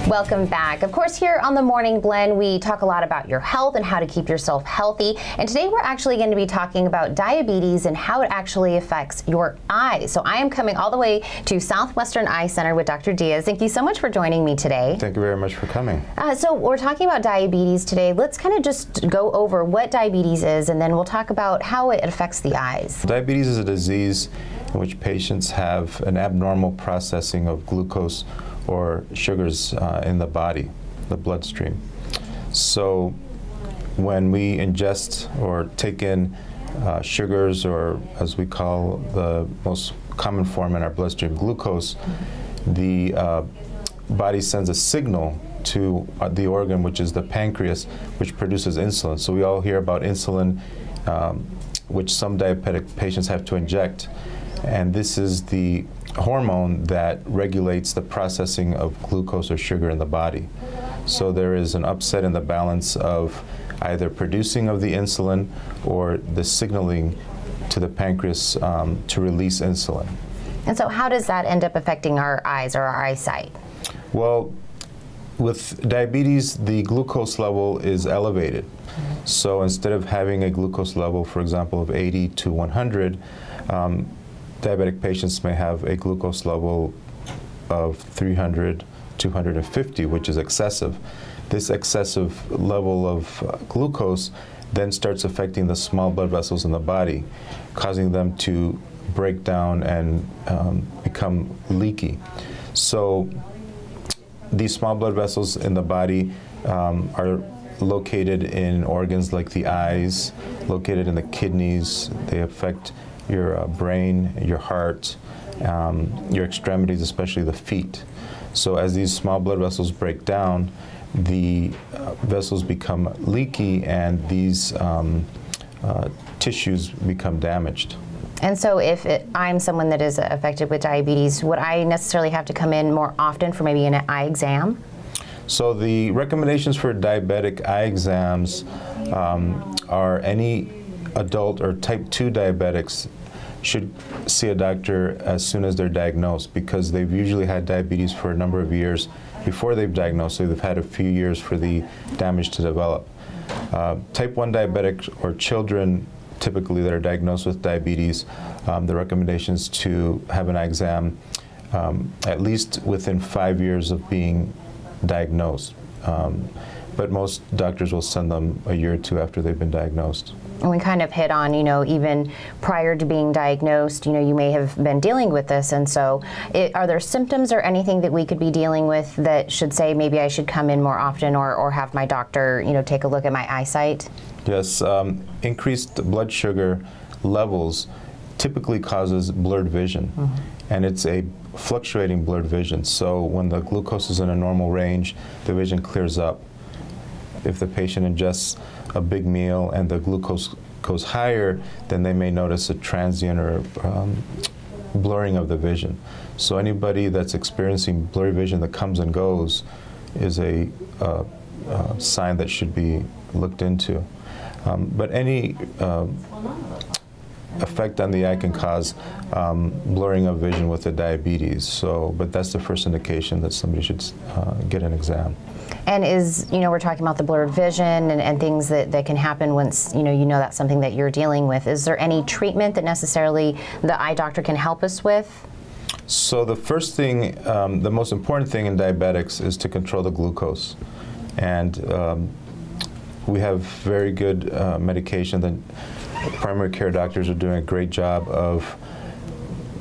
Welcome back. Of course, here on the Morning Blend, we talk a lot about your health and how to keep yourself healthy. And today we're actually going to be talking about diabetes and how it actually affects your eyes. So I am coming all the way to Southwestern Eye Center with Dr. Diaz. Thank you so much for joining me today. Thank you very much for coming. So we're talking about diabetes today. Let's kind of just go over what diabetes is, and then we'll talk about how it affects the eyes. Diabetes is a disease in which patients have an abnormal processing of glucose or sugars in the body, the bloodstream. So when we ingest or take in sugars, or as we call the most common form in our bloodstream, glucose, the body sends a signal to the organ, which is the pancreas, which produces insulin. So we all hear about insulin, which some diabetic patients have to inject. And this is the hormone that regulates the processing of glucose or sugar in the body. So there is an upset in the balance of either producing of the insulin or the signaling to the pancreas to release insulin. And so how does that end up affecting our eyes or our eyesight? Well, with diabetes, the glucose level is elevated. So instead of having a glucose level, for example, of 80 to 100, diabetic patients may have a glucose level of 300, 250, which is excessive. This excessive level of glucose then starts affecting the small blood vessels in the body, causing them to break down and become leaky. So these small blood vessels in the body are located in organs like the eyes, located in the kidneys. They affect your brain, your heart, your extremities, especially the feet. So as these small blood vessels break down, the vessels become leaky and these tissues become damaged. And so if I'm someone that is affected with diabetes, would I necessarily have to come in more often for maybe an eye exam? So the recommendations for diabetic eye exams are any adult or type 2 diabetics should see a doctor as soon as they're diagnosed, because they've usually had diabetes for a number of years before they've diagnosed, so they've had a few years for the damage to develop. Type 1 diabetic or children typically that are diagnosed with diabetes, the recommendation is to have an eye exam at least within 5 years of being diagnosed. But most doctors will send them a year or two after they've been diagnosed. And we kind of hit on, even prior to being diagnosed, you may have been dealing with this. And so are there symptoms or anything that we could be dealing with that should say maybe I should come in more often or have my doctor, take a look at my eyesight? Yes, increased blood sugar levels typically causes blurred vision. And it's a fluctuating blurred vision. So when the glucose is in a normal range, the vision clears up. If the patient ingests a big meal and the glucose goes higher, then they may notice a transient or blurring of the vision. So anybody that's experiencing blurry vision that comes and goes is a sign that should be looked into. But any effect on the eye can cause blurring of vision with the diabetes. So, but that's the first indication that somebody should get an exam. And we're talking about the blurred vision and things that can happen once, you know that's something that you're dealing with. Is there any treatment that necessarily the eye doctor can help us with? So the first thing, the most important thing in diabetics is to control the glucose. And we have very good medication. The primary care doctors are doing a great job of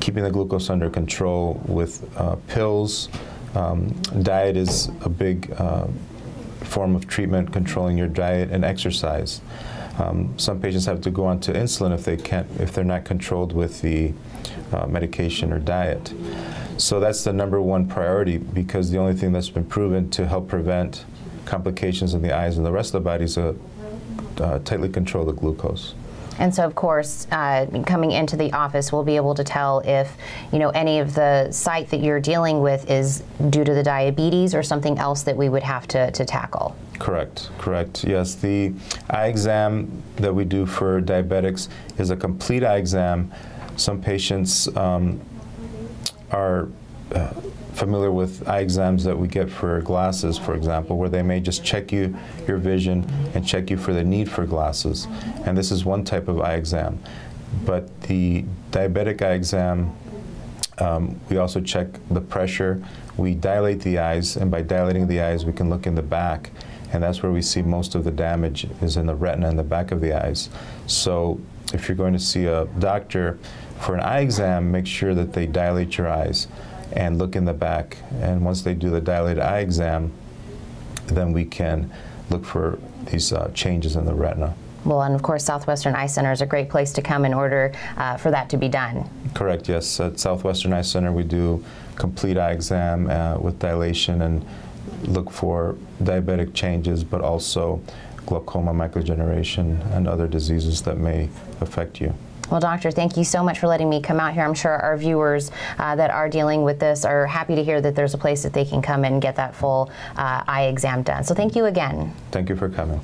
keeping the glucose under control with pills. Diet is a big form of treatment, controlling your diet, and exercise. Some patients have to go on to insulin if they're not controlled with the medication or diet. So that's the #1 priority, because the only thing that's been proven to help prevent complications in the eyes and the rest of the body is to tightly control the glucose. And so, of course, coming into the office, we'll be able to tell if, any of the sight that you're dealing with is due to the diabetes or something else that we would have to tackle. Correct, correct. Yes, the eye exam that we do for diabetics is a complete eye exam. Some patients are familiar with eye exams that we get for glasses, for example, where they may just check your vision and check you for the need for glasses. And this is one type of eye exam. But the diabetic eye exam, we also check the pressure. We dilate the eyes, and by dilating the eyes, we can look in the back. And that's where we see most of the damage is in the retina and the back of the eyes. So if you're going to see a doctor for an eye exam, make sure that they dilate your eyes and look in the back. And once they do the dilated eye exam, then we can look for these changes in the retina. Well, and of course, Southwestern Eye Center is a great place to come in order for that to be done. Correct, yes. At Southwestern Eye Center, we do complete eye exam with dilation and look for diabetic changes, but also glaucoma, macular degeneration, and other diseases that may affect you. Well, doctor, thank you so much for letting me come out here. I'm sure our viewers that are dealing with this are happy to hear that there's a place that they can come and get that full eye exam done. So thank you again. Thank you for coming.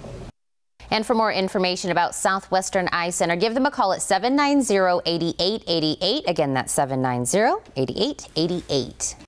And for more information about Southwestern Eye Center, give them a call at 790-8888. Again, that's 790-8888.